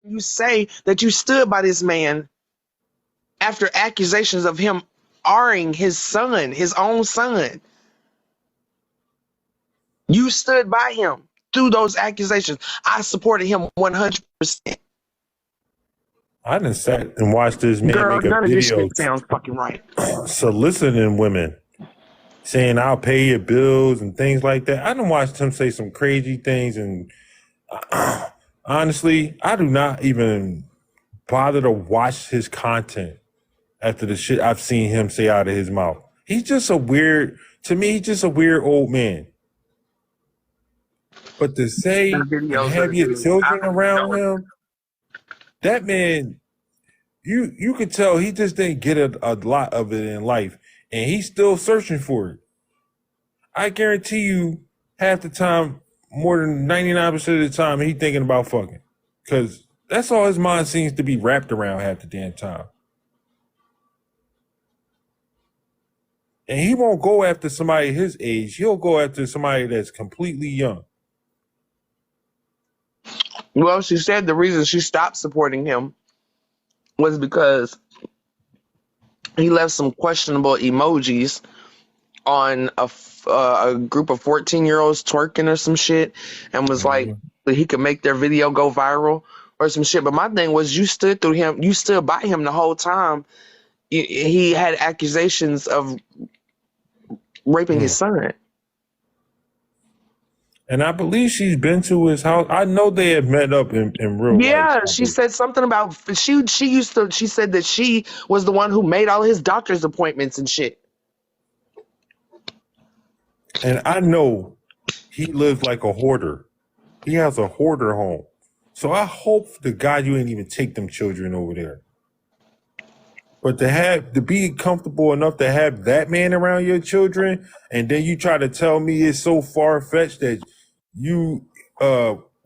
you say that you stood by this man after accusations of him R-ing his son, his own son. You stood by him through those accusations. I supported him 100%. I done sat and watched this man Girl, make a none of this video shit sounds fucking right. soliciting women, saying I'll pay your bills and things like that. I done watched him say some crazy things, and honestly, I do not even bother to watch his content after the shit I've seen him say out of his mouth. He's just a weird, to me, he's just a weird old man. But to say and Videos of have the your dude. I children don't even around know. him, that man, you could tell he just didn't get a lot of it in life, and he's still searching for it. I guarantee you, half the time, more than 99% of the time, he thinking about fucking, because that's all his mind seems to be wrapped around half the damn time. And he won't go after somebody his age. He'll go after somebody that's completely young. Well, she said the reason she stopped supporting him was because he left some questionable emojis on a group of 14-year-olds twerking or some shit, and was like Mhm. that he could make their video go viral or some shit. But my thing was, you stood through him, you stood by him the whole time. He had accusations of raping his Mm. son. And I believe she's been to his house. I know they have met up in real life. Yeah, she said something about she said that she was the one who made all his doctor's appointments and shit. And I know he lives like a hoarder. He has a hoarder home. So I hope to God you ain't even take them children over there. But to be comfortable enough to have that man around your children, and then you try to tell me it's so far fetched that you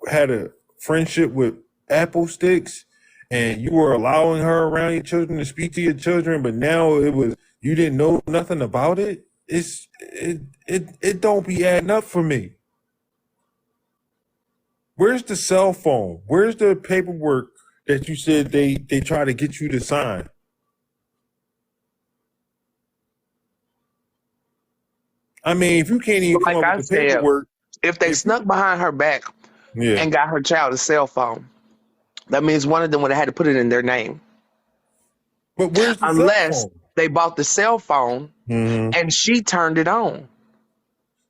had a friendship with Apple Sticks and you were allowing her around your children to speak to your children, but now it was you didn't know nothing about it. It don't be adding up for me. Where's the cell phone? Where's the paperwork that you said they try to get you to sign? I mean, if you can't even come Like up with I the said, paperwork, if they if you, snuck behind her back yeah, and got her child a cell phone, that means one of them would have had to put it in their name. but where's the cell Unless phone? they bought the cell phone Hmm. and she turned it on.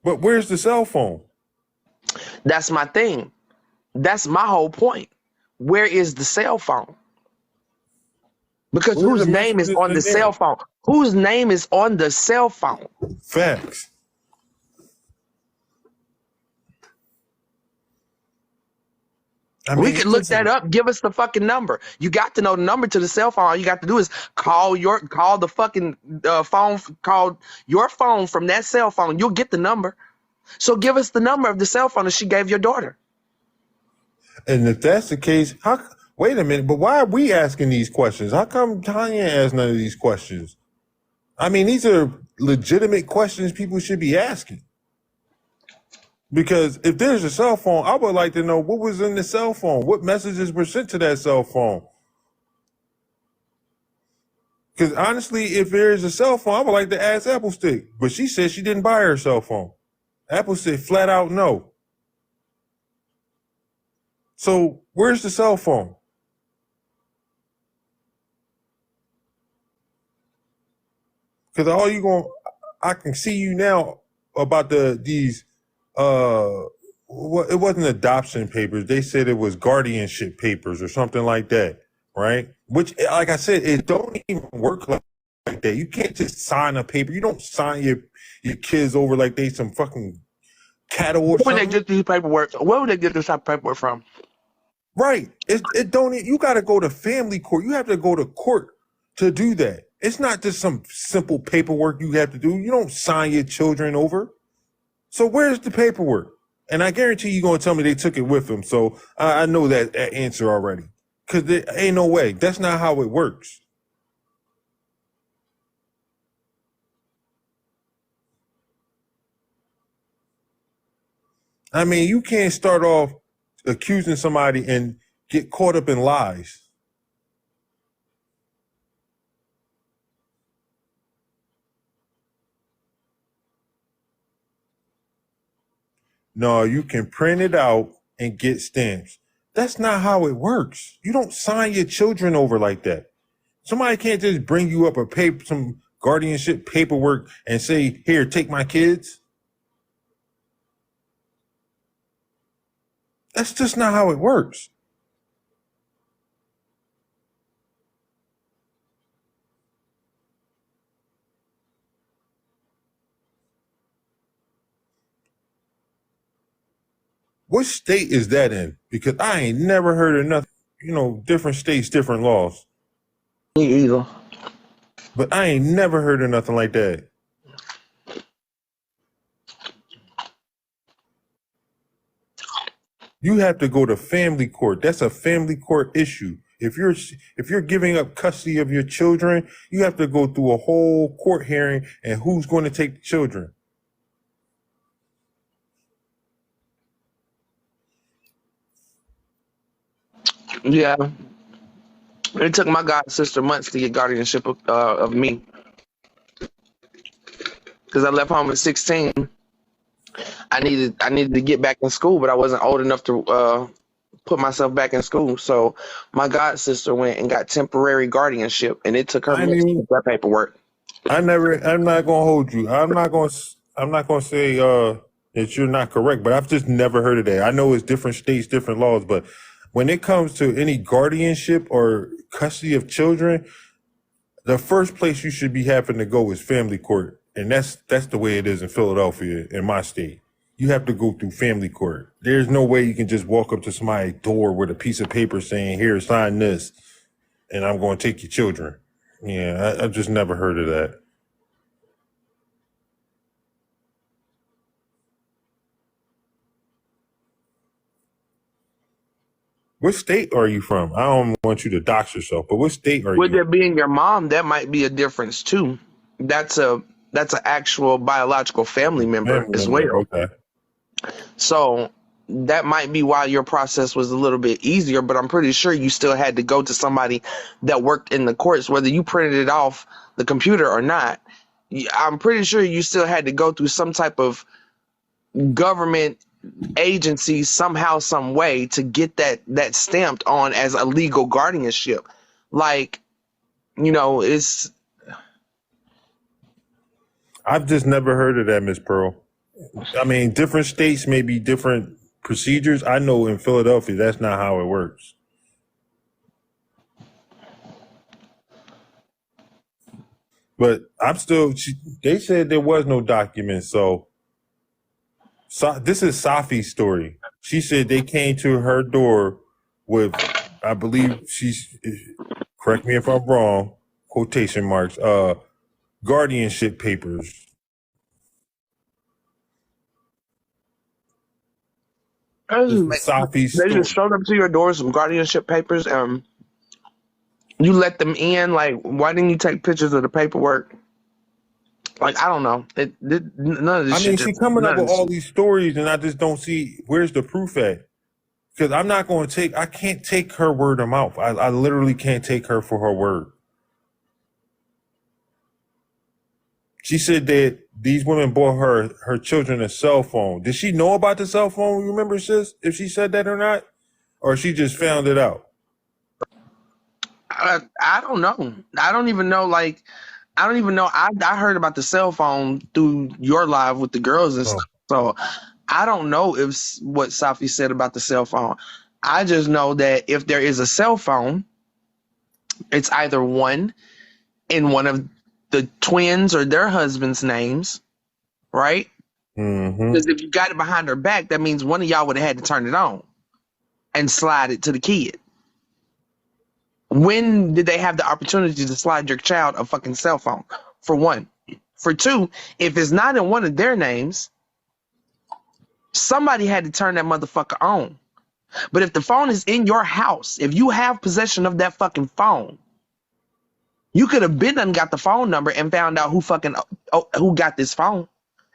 But where's the cell phone? That's my thing. That's my whole point. Where is the cell phone? Because Where are the whose name is messages on the in there? cell phone? Whose name is on the cell phone? Facts. I We mean, can it's look just that up. Give us the fucking number. You got to know the number to the cell phone. All you got to do is call the fucking phone. Call your phone from that cell phone. You'll get the number. So give us the number of the cell phone that she gave your daughter. and if that's the case, wait a minute, but why are we asking these questions? How come Tanya asked none of these questions? I mean, these are legitimate questions people should be asking. Because if there's a cell phone, I would like to know what was in the cell phone, what messages were sent to that cell phone. Because honestly, if there's a cell phone, I would like to ask Apple Stick. But she said she didn't buy her cell phone. Apple said flat out no. So where's the cell phone? Because I can see you now about these it wasn't adoption papers. They said it was guardianship papers or something like that, right? Which, like I said, it don't even work like that. You can't just sign a paper. You don't sign your kids over like they some fucking cattle or Where would they something. get these paperwork? Where would they get this type of paperwork from? Right. It don't you got to go to family court. You have to go to court to do that. It's not just some simple paperwork you have to do. You don't sign your children over. So where's the paperwork? And I guarantee you're going to tell me they took it with them. So I know that answer already. Because there ain't no way. That's not how it works. I mean, you can't start off accusing somebody and get caught up in lies. No, you can print it out and get stamps. That's not how it works. You don't sign your children over like that. Somebody can't just bring you up some guardianship paperwork and say, here, take my kids. That's just not how it works. What state is that in? Because I ain't never heard of nothing. Different states, different laws. Me either. But I ain't never heard of nothing like that. You have to go to family court. That's a family court issue. If you're giving up custody of your children, you have to go through a whole court hearing and who's going to take the children. Yeah. It took my god sister months to get guardianship of me. Because I left home at 16. I needed to get back in school, but I wasn't old enough to put myself back in school. So my god sister went and got temporary guardianship, and it took her months to get that paperwork. I'm not gonna hold you. I'm not gonna say that you're not correct, but I've just never heard of that. I know it's different states, different laws, but when it comes to any guardianship or custody of children, the first place you should be having to go is family court. And that's the way it is in Philadelphia, in my state. You have to go through family court. There's no way you can just walk up to somebody's door with a piece of paper saying, here, sign this, and I'm going to take your children. Yeah, I've just never heard of that. What state are you from? I don't want you to dox yourself, but what state are With you? it being your mom, that might be a difference too. That's an actual biological family member as well. Okay. So that might be why your process was a little bit easier, but I'm pretty sure you still had to go to somebody that worked in the courts, whether you printed it off the computer or not. I'm pretty sure you still had to go through some type of government agency somehow, some way to get that stamped on as a legal guardianship. Like, it's I've just never heard of that, Miss Pearl. I mean, different states may be different procedures. I know in Philadelphia, that's not how it works. But they said there was no document. So this is Safi's story. She said they came to her door with, I believe correct me if I'm wrong, quotation marks, guardianship papers. Safi's they story. just showed up to your door some guardianship papers and you let them in. Like, why didn't you take pictures of the paperwork? Like, I don't know. None of this I mean, shit. she's coming up with all these stories, and I just don't see where's the proof at. Because I can't take her word of mouth. I literally can't take her for her word. She said that these women bought her children a cell phone. Did she know about the cell phone? Remember, sis, if she said that or not? Or she just found it out? I don't know. I don't even know. Like, I don't even know. I heard about the cell phone through your live with the girls and stuff. So I don't know if what Safi said about the cell phone. I just know that if there is a cell phone, it's either one in one of the twins or their husband's names, right? Because if you got it behind her back, that means one of y'all would have had to turn it on and slide it to the kid. When did they have the opportunity to slide your child a fucking cell phone? For one. For two, if it's not in one of their names, somebody had to turn that motherfucker on. But if the phone is in your house, if you have possession of that fucking phone, you could have been and got the phone number and found out who got this phone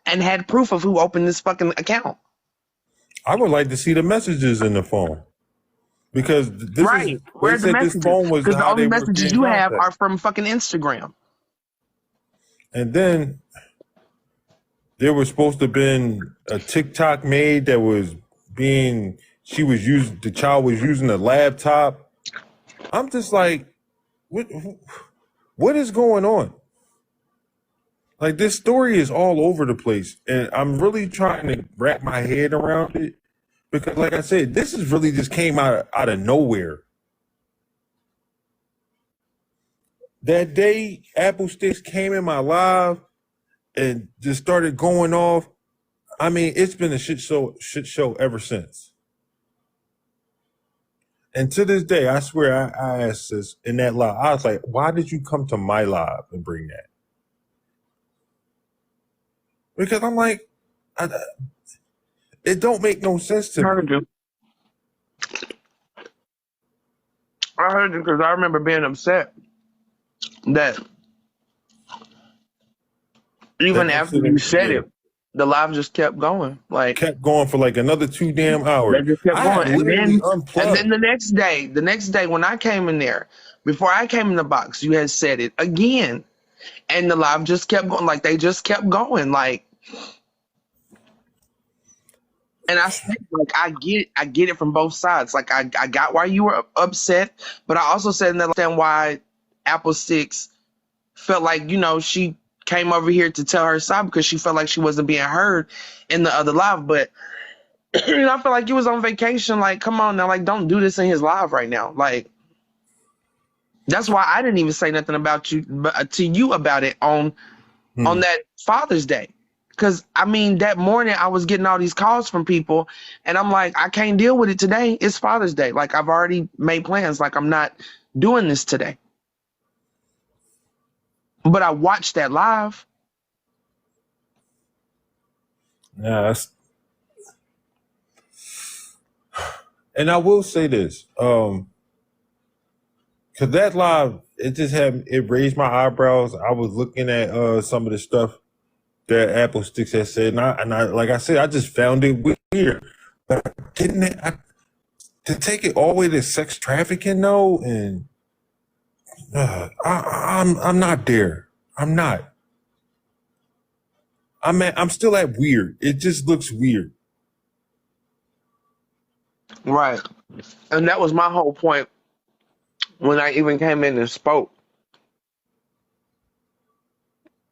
and had proof of who opened this fucking account. I would like to see the messages in the phone. because this is, Right. they Where are the said this messages? phone was Because the how only they were messages getting you have contact. are from fucking Instagram. And then there was supposed to have been a TikTok made that was being, the child was using a laptop. I'm just like, what, what is going on? Like, this story is all over the place, and I'm really trying to wrap my head around it because, like I said, this is really just came out of nowhere. That day, Apple Sticks came in my live and just started going off. I mean, it's been a shit show ever since. And to this day, I swear, I asked this in that live. I was like, "Why did you come to my live and bring that?" Because I'm like, I, it don't make no sense to I me. heard you. I heard you because I remember being upset that That even after you incident, said yeah, it, the live just kept going. Like kept going for like another 2 damn hours. they just kept I had going. literally And then unplugged. the next day when I came in there, before I came in the box, you had said it again. And the live just kept going. Like they just kept going. Like, and I said, like, I get it from both sides. Like I got why you were upset, but I also said and understand why Apple Six felt like, she came over here to tell her side because she felt like she wasn't being heard in the other live. But I feel like you was on vacation. Like, come on now, like don't do this in his live right now. Like that's why I didn't even say nothing about you to you about it on Hmm. that Father's Day. Cause I mean that morning I was getting all these calls from people and I'm like, I can't deal with it today. It's Father's Day. Like I've already made plans. Like I'm not doing this today. But I watched that live. Yeah, and I will say this, because that live, it raised my eyebrows. I was looking at some of the stuff that Apple Sticks had said, and I like I said, I just found it weird. But getting it to take it all the way to sex trafficking though, and I'm not there. I'm not. I'm still at weird. It just looks weird. Right. And that was my whole point when I even came in and spoke.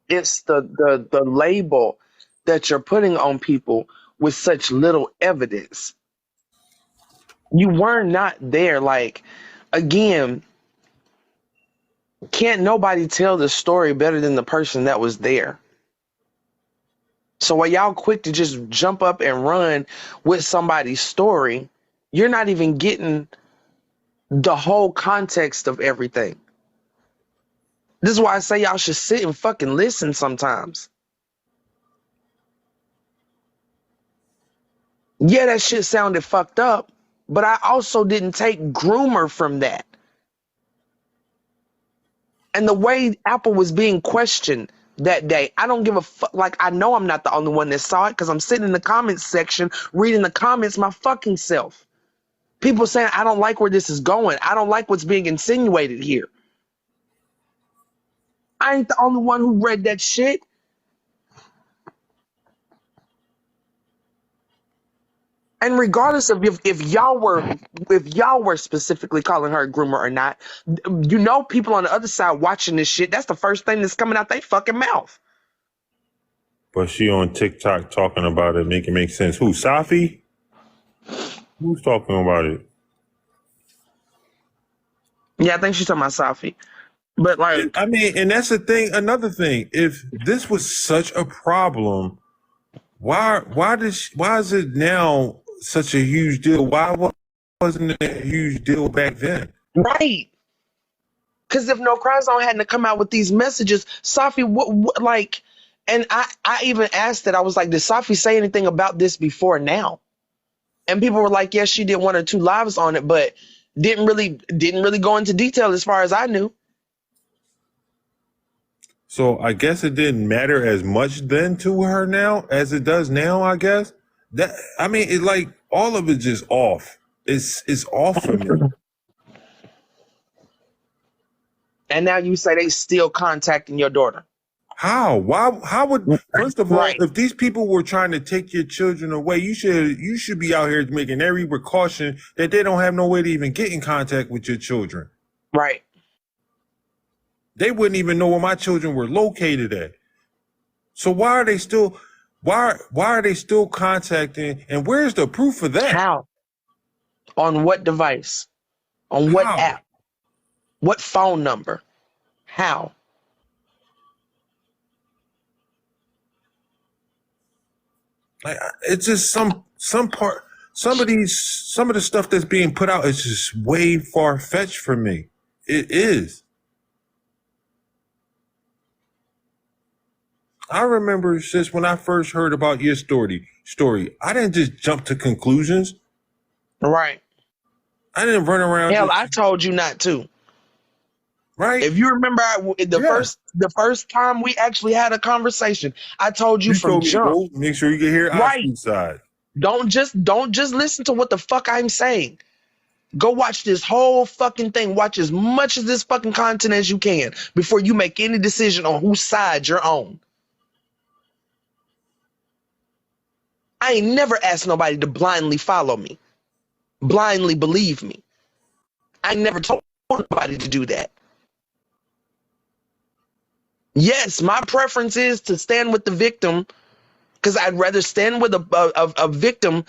It's the label that you're putting on people with such little evidence. You were not there. Like, again, can't nobody tell the story better than the person that was there. So while y'all quick to just jump up and run with somebody's story, you're not even getting the whole context of everything. This is why I say y'all should sit and fucking listen sometimes. Yeah, that shit sounded fucked up, but I also didn't take groomer from that. And the way Apple was being questioned that day, I don't give a fuck. Like, I know I'm not the only one that saw it because I'm sitting in the comments section reading the comments my fucking self. People saying, I don't like where this is going. I don't like what's being insinuated here. I ain't the only one who read that shit. And regardless of if y'all were specifically calling her a groomer or not, people on the other side watching this shit, that's the first thing that's coming out their fucking mouth. But she on TikTok talking about it, make it make sense. Who, Safi? Who's talking about it? Yeah, I think she's talking about Safi. But like, I mean, and that's the thing. Another thing, if this was such a problem, why is it now such a huge deal? Wasn't it a huge deal back then? right. Because if No Cry Zone hadn't come out with these messages, Safi, what like, and I even asked that. I was like, did Safi say anything about this before now? And people were like, yes, she did one or two lives on it, but didn't really go into detail as far as I knew. So I guess it didn't matter as much then to her now as it does now. I guess that, I mean, it like all of it just off. It's off for me. And now you say they still contacting your daughter. How? Why? How would? First of all, Right. if these people were trying to take your children away, you should be out here making every precaution that they don't have no way to even get in contact with your children. Right. They wouldn't even know where my children were located at. So why are they still? Why are they still contacting? And where's the proof of that? How? On what device? On what How? app? What phone number? How? Like, it's just some of the stuff that's being put out is just way far fetched for me. It is. I remember, sis, when I first heard about your story, I didn't just jump to conclusions. Right. I didn't run around. Hell, I told you not to. Right. If you remember the first time we actually had a conversation, I told you from told me to jump. go make sure you can hear Oscar's side. Don't just listen to what the fuck I'm saying. Go watch this whole fucking thing. Watch as much of this fucking content as you can before you make any decision on whose side you're on. I ain't never asked nobody to blindly follow me, blindly believe me. I never told nobody to do that. Yes, my preference is to stand with the victim because I'd rather stand with a victim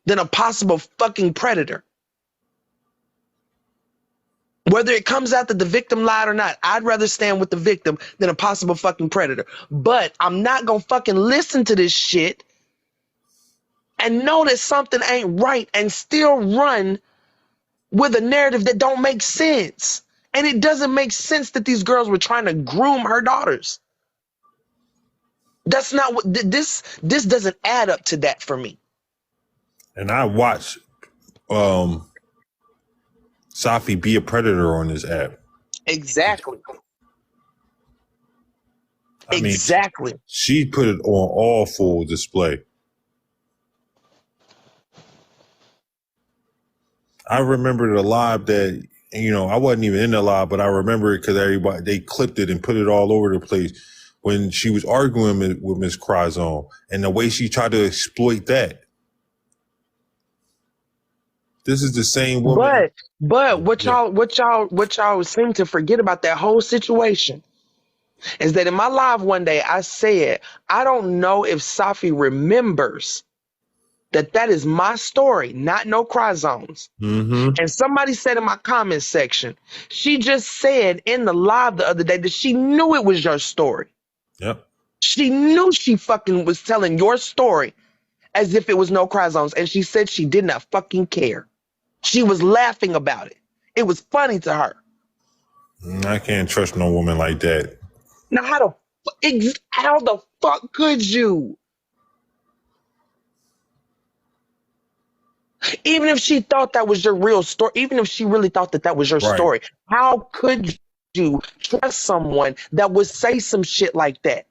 than a possible fucking predator. Whether it comes out that the victim lied or not, I'd rather stand with the victim than a possible fucking predator. But I'm not gonna fucking listen to this shit and know that something ain't right and still run with a narrative that don't make sense. And it doesn't make sense that these girls were trying to groom her daughters. That's not what this doesn't add up to that for me. And I watched Safi be a predator on this app. Exactly. I mean, exactly. She put it on all full display. I remember the live that, I wasn't even in the live, but I remember it because they clipped it and put it all over the place when she was arguing with Miss Cryzone and the way she tried to exploit that. This is the same woman. But what y'all seem to forget about that whole situation is that in my live one day I said, I don't know if Safi remembers that is my story, not no Cryzone's. Mm-hmm. And somebody said in my comment section, she just said in the live the other day that she knew it was your story. Yep. She knew she fucking was telling your story as if it was no Cryzone's. And she said she did not fucking care. She was laughing about it. It was funny to her. I can't trust no woman like that. Now, how the fuck could you? Even if she thought that was your real story, even if she really thought that was your story, how could you trust someone that would say some shit like that?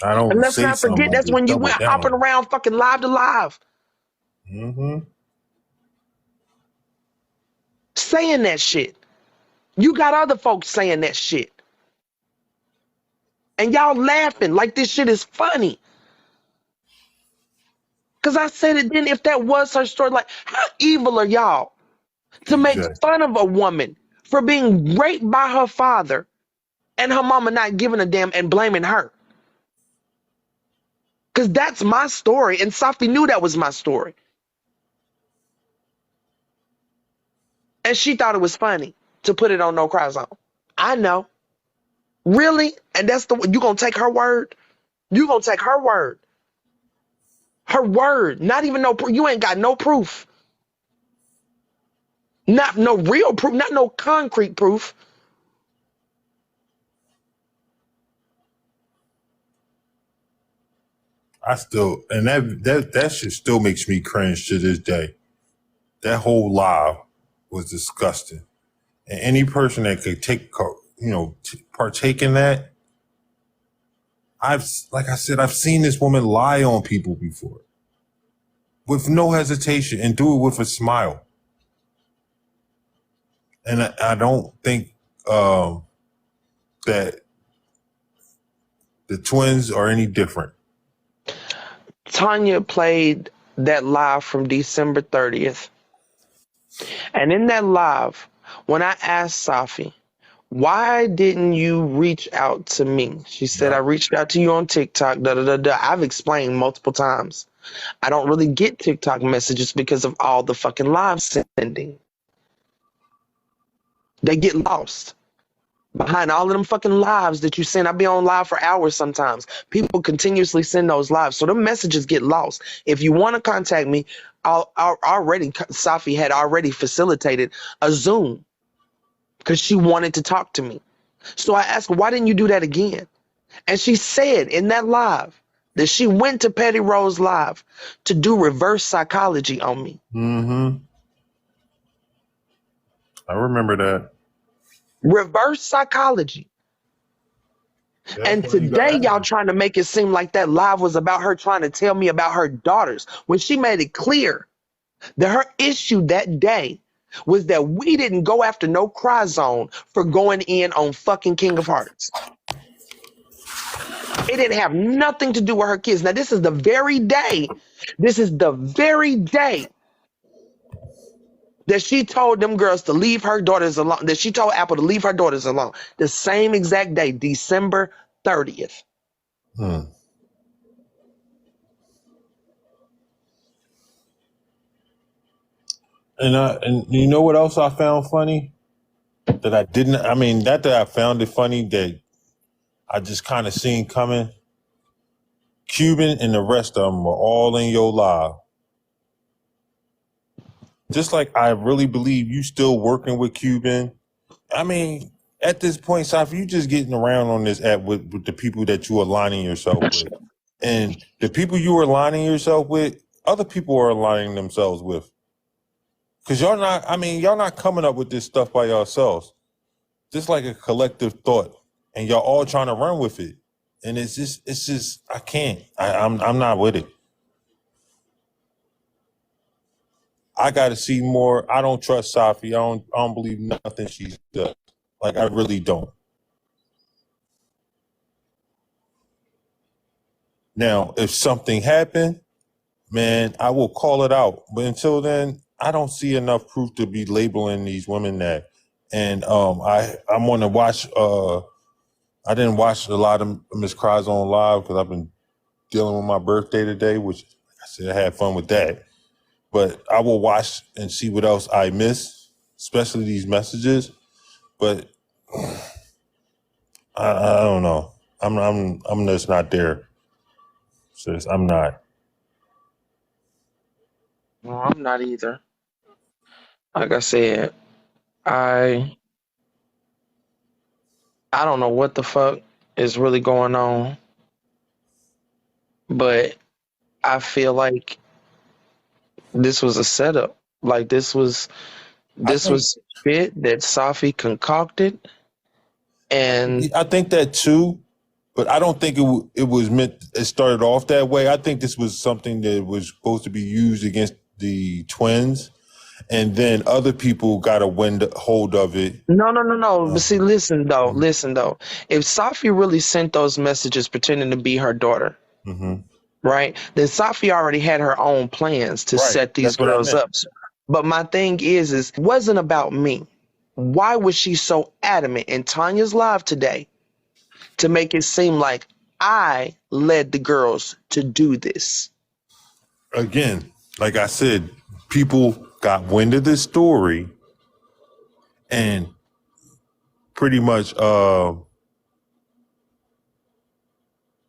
I don't. And let's not forget that's when you went hopping around fucking live to live. Mm-hmm. Saying that shit. You got other folks saying that shit. And y'all laughing like this shit is funny. Because I said it then, if that was her story, like, how evil are y'all to make fun of a woman for being raped by her father and her mama not giving a damn and blaming her? Because that's my story, and Safi knew that was my story. And she thought it was funny to put it on No Cry Zone. I know. Really? And that's you gonna take her word? You gonna take her word? Her word. Not even no proof. You ain't got no proof. Not no real proof. Not no concrete proof. And that shit still makes me cringe to this day. That whole live was disgusting. And any person that could partake in that, like I said, I've seen this woman lie on people before with no hesitation and do it with a smile. And I don't think that the twins are any different. Tanya played that live from December 30th. And in that live, when I asked Safi, why didn't you reach out to me? She said, Yeah. I reached out to you on TikTok, da da da da. I've explained multiple times. I don't really get TikTok messages because of all the fucking live sending. They get lost behind all of them fucking lives that you send. I be on live for hours sometimes. People continuously send those lives. So the messages get lost. If you want to contact me, Safi had already facilitated a Zoom because she wanted to talk to me. So I asked her, why didn't you do that again? And she said in that live that she went to Petty Rose Live to do reverse psychology on me. Mm-hmm. I remember that. Reverse psychology. That's And why you got today, y'all angry. trying to make it seem like that live was about her trying to tell me about her daughters, when she made it clear that her issue that day was that we didn't go after no cry zone for going in on fucking King of Hearts. It didn't have nothing to do with her kids. Now, this is the very day that she told them girls to leave her daughters alone, that she told Apple to leave her daughters alone. The same exact day, December 30th. And you know what else I found funny? That I didn't, I mean, not that I found it funny, that I just kind of seen coming. Cuban and the rest of them were all in your live. Just like I really believe you still working with Cuban. I mean, at this point, Safi, you just getting around on this app with the people that you are aligning yourself with. And the people you are aligning yourself with, other people are aligning themselves with. Because y'all not coming up with this stuff by yourselves. Just like a collective thought. And y'all all trying to run with it. And it's just, I can't. I'm not with it. I got to see more. I don't trust Safi. I don't believe nothing she does. Like, I really don't. Now, if something happened, man, I will call it out. But until then, I don't see enough proof to be labeling these women that. And I'm going to watch. I didn't watch a lot of Miss Cries on live because I've been dealing with my birthday today, which I said I had fun with that. But I will watch and see what else I miss, especially these messages. But I don't know. I'm just not there. Sis, I'm not. No, I'm not either. Like I said, I don't know what the fuck is really going on, but I feel like this was a setup. Like this was I think shit that Safi concocted, and I think that too, but I don't think it was meant. It started off that way. I think this was something that was supposed to be used against the twins, and then other people got a hold of it. no. But see, listen though. If Safi really sent those messages pretending to be her daughter, Mm-hmm. right? Then Safi already had her own plans to Right. set these That's what I girls meant. up. But my thing is it wasn't about me. Why was she so adamant in Tanya's live today to make it seem like I led the girls to do this? Again, like I said, people got wind of this story and pretty much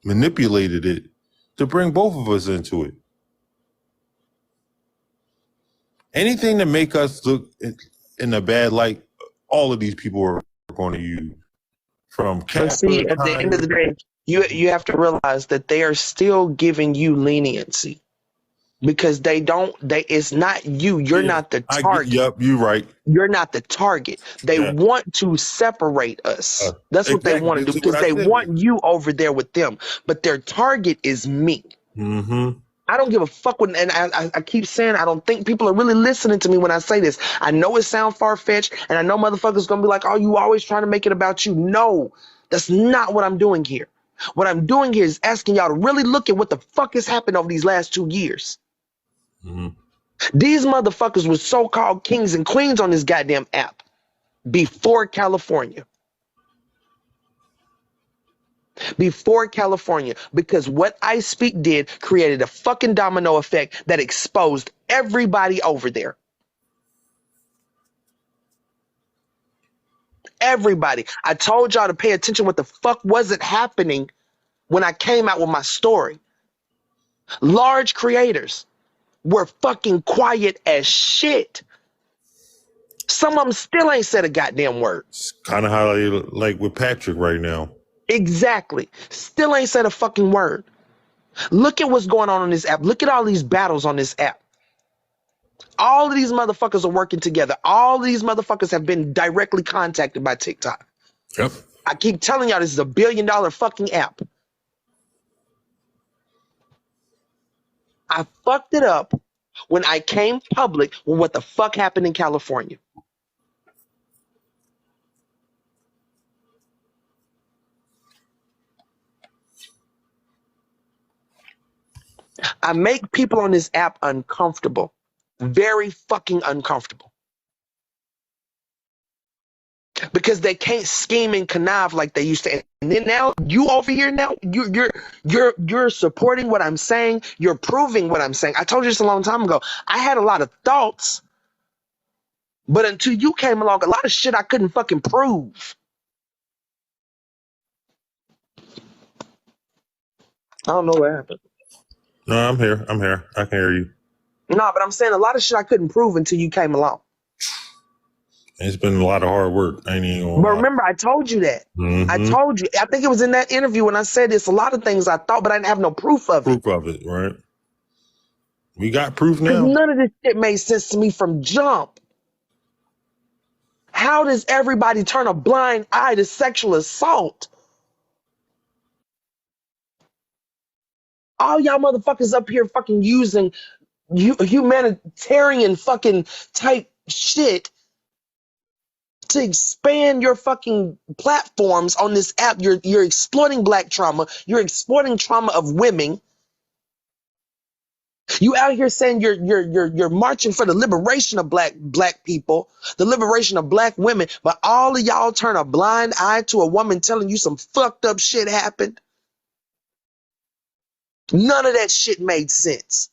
manipulated it to bring both of us into it. Anything to make us look in a bad light, all of these people are going to use. From But Kappa, see, at the end of the day, you have to realize that they are still giving you leniency. because it's not you. You're Yeah, not the I get. target. Yep, you're right. You're not the target. They Yeah, want to separate us. That's what they exactly. want to This do is what because I they said. want you over there with them. But their target is me. Mm-hmm. I don't give a fuck when, and I keep saying I don't think people are really listening to me when I say this. I know it sounds far fetched, and I know motherfuckers gonna be like, "Oh, you always trying to make it about you." No, that's not what I'm doing here. What I'm doing here is asking y'all to really look at what the fuck has happened over these last 2 years. Mm-hmm. These motherfuckers were so-called kings and queens on this goddamn app before California. Before California, because what I Speak did created a fucking domino effect that exposed everybody over there. Everybody. I told y'all to pay attention what the fuck wasn't happening when I came out with my story. Large creators were fucking quiet as shit. Some of them still ain't said a goddamn word. It's kind of how they like with Patrick right now. Exactly. Still ain't said a fucking word. Look at what's going on this app. Look at all these battles on this app. All of these motherfuckers are working together. All of these motherfuckers have been directly contacted by TikTok. Yep. I keep telling y'all this is a $1 billion fucking app. I fucked it up when I came public with what the fuck happened in California. I make people on this app uncomfortable. Very fucking uncomfortable. Because they can't scheme and connive like they used to. And then now you over here now, you're supporting what I'm saying. You're proving what I'm saying. I told you this a long time ago. I had a lot of thoughts, but until you came along, a lot of shit I couldn't fucking prove. I don't know what happened. No, I'm here. I'm here. I can hear you. No, but I'm saying a lot of shit I couldn't prove until you came along. It's been a lot of hard work. I ain't even But gonna lie. remember, I told you that. I Mm-hmm. told you. I think it was in that interview when I said it's a lot of things I thought, but I didn't have no proof of it. Proof of it, right? We got proof Because now. none of this shit made sense to me from jump. How does everybody turn a blind eye to sexual assault? All y'all motherfuckers up here fucking using humanitarian fucking type shit to expand your fucking platforms on this app. You're exploiting black trauma. You're exploiting trauma of women. You out here saying you're marching for the liberation of black people, the liberation of black women, but all of y'all turn a blind eye to a woman telling you some fucked up shit happened. None of that shit made sense.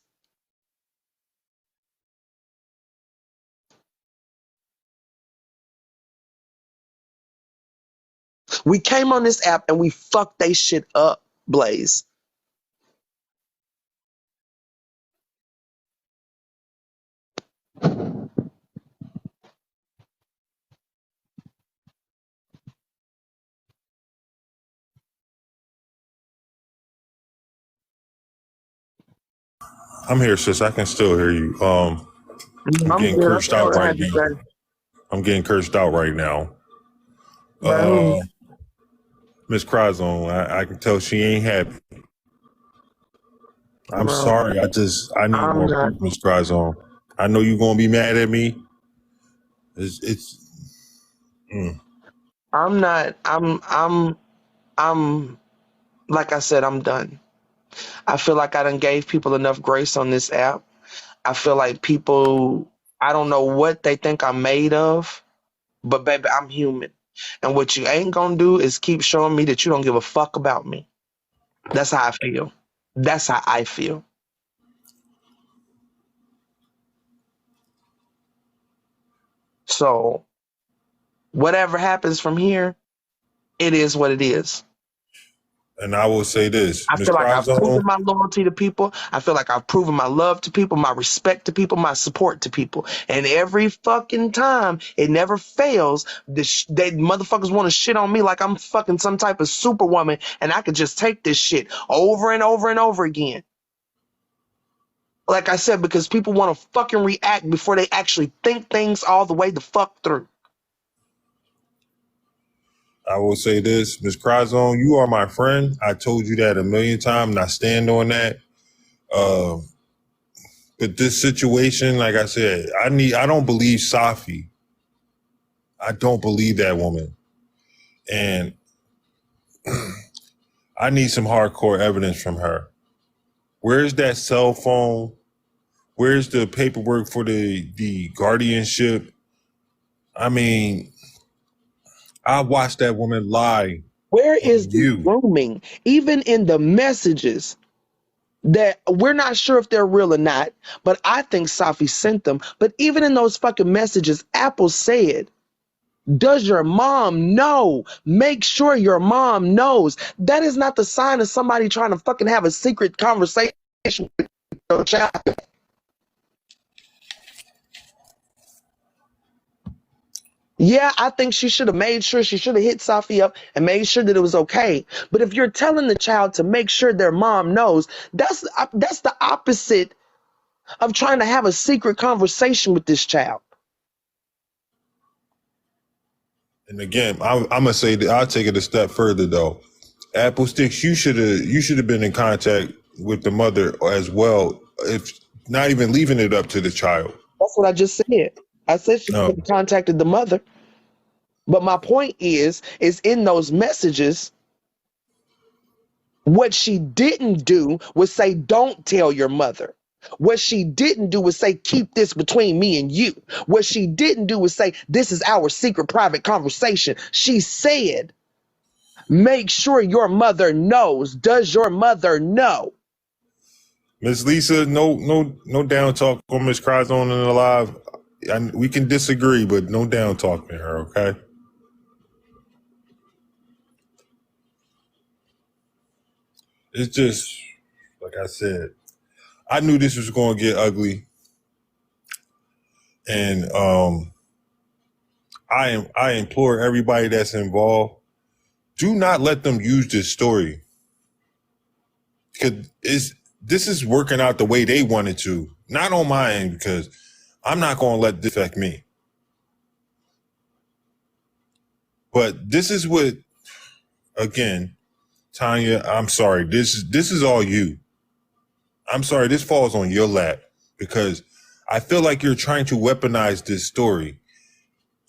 We came on this app and we fucked they shit up, Blaze. I'm here, sis. I can still hear you. I'm I'm getting good. I cursed said out what I right had to now. say. I'm getting cursed out right now. By who? Miss Cryzone, I can tell she ain't happy. I'm Bro, sorry. I need I'm more not. proof, Miss Cryzone. I know you're gonna be mad at me. It's I'm not. I'm. Like I said, I'm done. I feel like I done gave people enough grace on this app. I feel like people, I don't know what they think I'm made of, but baby, I'm human. And what you ain't gonna do is keep showing me that you don't give a fuck about me. That's how I feel. That's how I feel. So whatever happens from here, it is what it is. and I will say this, I Miss feel like I've proven Cryzone. my loyalty to people. I feel like I've proven my love to people, my respect to people, my support to people. And every fucking time, it never fails. They motherfuckers want to shit on me like I'm fucking some type of superwoman and I could just take this shit over and over and over again. Like I said, because people want to fucking react before they actually think things all the way the fuck through. I will say this, Ms. Cryzone, you are my friend. I told you that a million times, and I stand on that. But this situation, like I said, I don't believe Safi. I don't believe that woman. And I need some hardcore evidence from her. Where's that cell phone? Where's the paperwork for the guardianship? I mean, I watched that woman lie Where is on the you. grooming? Even in the messages that we're not sure if they're real or not, but I think Safi sent them. But even in those fucking messages, Apple said, does your mom know? Make sure your mom knows. That is not the sign of somebody trying to fucking have a secret conversation with your child. Yeah, I think she should have made sure, she should have hit Safi up and made sure that it was okay. But if you're telling the child to make sure their mom knows, that's the opposite of trying to have a secret conversation with this child. And again, I'm gonna say that I'll take it a step further though. Apple Sticks, you should have been in contact with the mother as well, if not even leaving it up to the child. That's what I just said. I said she could have contacted the mother. But my point is in those messages, what she didn't do was say, don't tell your mother. What she didn't do was say, keep this between me and you. What she didn't do was say, this is our secret private conversation. She said, make sure your mother knows. Does your mother know? Miss Lisa, no down talk on Miss Cryzone in the live. We can disagree, but no down talking her, okay? It's just, like I said, I knew this was going to get ugly. And I implore everybody that's involved, do not let them use this story. Because this is working out the way they wanted to. Not on my end, because I'm not going to let this affect me. But this is what, again, Tanya, I'm sorry. This is all you. I'm sorry. This falls on your lap because I feel like you're trying to weaponize this story.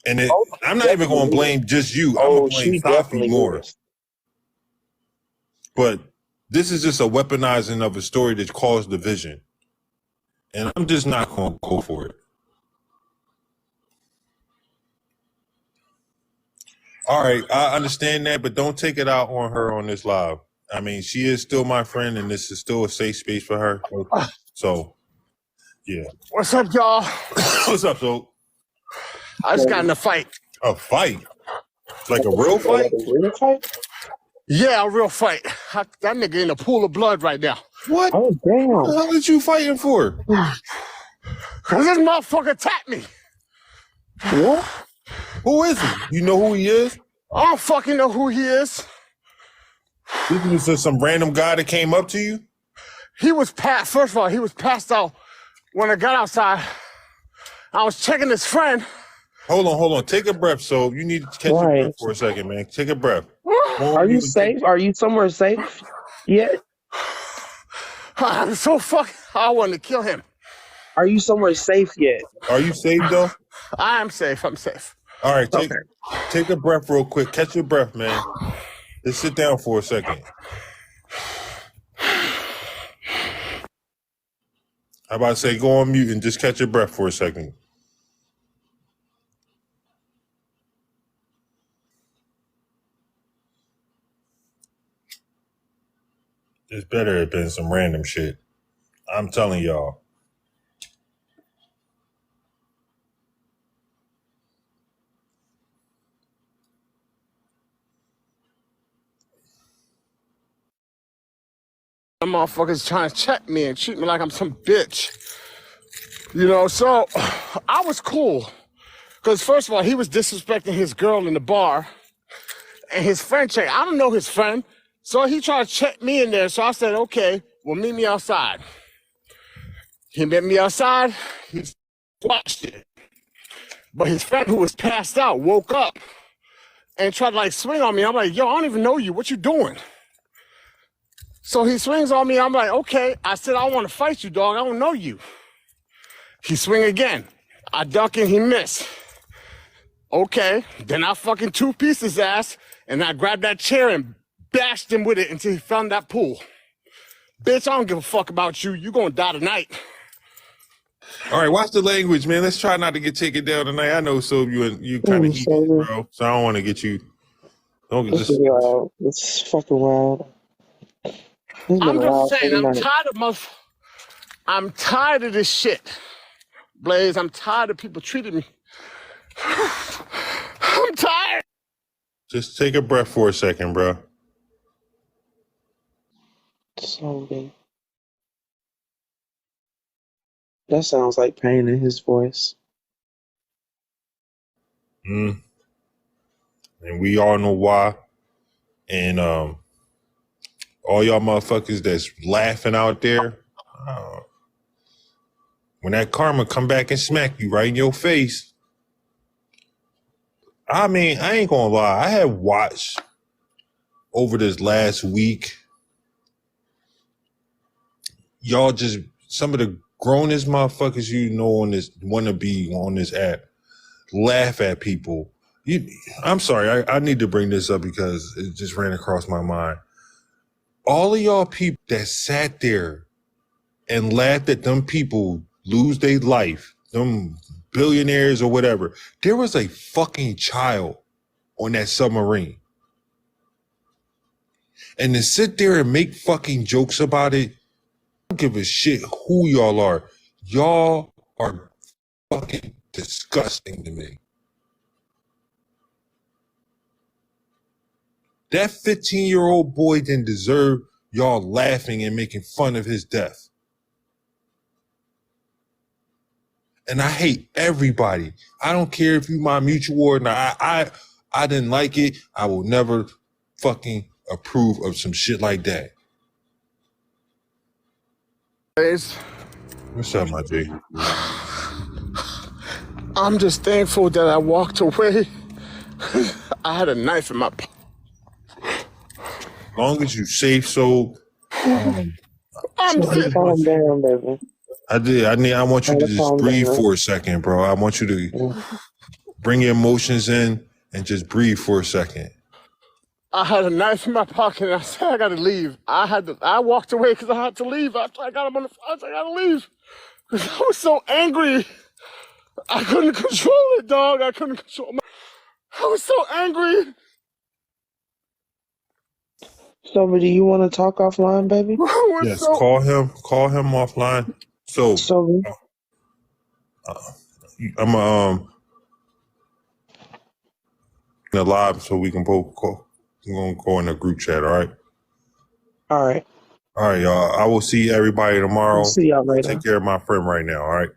And I'm not even going to blame just you. I'm going to blame Safi more. But this is just a weaponizing of a story that caused division. And I'm just not going to go for it. All right, I understand that, but don't take it out on her on this live. I mean, she is still my friend, and this is still a safe space for her. So, yeah. What's up, y'all? What's up, so? I just got in a fight. A fight? Like a real fight? A real fight? Yeah, a real fight. That nigga in a pool of blood right now. What? Oh, damn. What the hell are you fighting for? Because this motherfucker attacked me. What? Who is he? You know who he is? I don't fucking know who he is. This is just some random guy that came up to you? He was first of all, he was passed out when I got outside. I was checking his friend. Hold on. Take a breath, so you need to catch your breath for a second, man. Take a breath. Are you safe? Are you somewhere safe yet? I'm so fucking, I wanted to kill him. Are you somewhere safe yet? Are you safe, though? I am safe. I'm safe. All right, take a breath real quick. Catch your breath, man. Just sit down for a second. How about I say go on mute and just catch your breath for a second? This better have been some random shit. I'm telling y'all. Them motherfuckers trying to check me and treat me like I'm some bitch. You know, so I was cool. Because first of all, he was disrespecting his girl in the bar. And his friend checked. I don't know his friend. So he tried to check me in there. So I said, okay, well, meet me outside. He met me outside. He watched it. But his friend who was passed out woke up and tried to like swing on me. I'm like, yo, I don't even know you. What you doing? So he swings on me. I'm like, okay. I said, I don't want to fight you, dog. I don't know you. He swing again. I duck and he miss. Okay. Then I fucking two-piece his ass and I grabbed that chair and bashed him with it until he fell in that pool. Bitch, I don't give a fuck about you. You gonna die tonight. All right, watch the language, man. Let's try not to get taken down tonight. I know, so you kind of heated, bro. So I don't want to get you. Don't get This is wild. It's fucking wild. I'm just saying, I'm tired of this shit. Blaze, I'm tired of people treating me. I'm tired. Just take a breath for a second, bro. Sobe. That sounds like pain in his voice. And we all know why. And all y'all motherfuckers that's laughing out there, when that karma come back and smack you right in your face, I mean, I ain't gonna lie. I had watched over this last week, y'all just, some of the grownest motherfuckers you know on this, wanna be on this app, laugh at people. I'm sorry, I need to bring this up because it just ran across my mind. All of y'all people that sat there and laughed at them people lose their life, them billionaires or whatever, there was a fucking child on that submarine. And to sit there and make fucking jokes about it, I don't give a shit who y'all are. Y'all are fucking disgusting to me. That 15-year-old boy didn't deserve y'all laughing and making fun of his death. And I hate everybody. I don't care if you my mutual or not. I didn't like it. I will never fucking approve of some shit like that. What's up, my G? I'm just thankful that I walked away. I had a knife in my pocket. As long as you safe, so Calm down, baby. I want you to just breathe for a second, bro. I want you to bring your emotions in and just breathe for a second. I had a knife in my pocket and I said, I gotta leave. I walked away because I had to leave. After I got him on the phone, I said, I gotta leave. Because I was so angry. I couldn't control it, dog. I couldn't control I was so angry. Sobe, do you want to talk offline, baby? Yes, call him offline. So Sobe. I'm in the live so we can both call. I'm gonna go in the group chat, all right? All right. All right, y'all. I will see everybody tomorrow. I'll see y'all later. Take care of my friend right now, all right?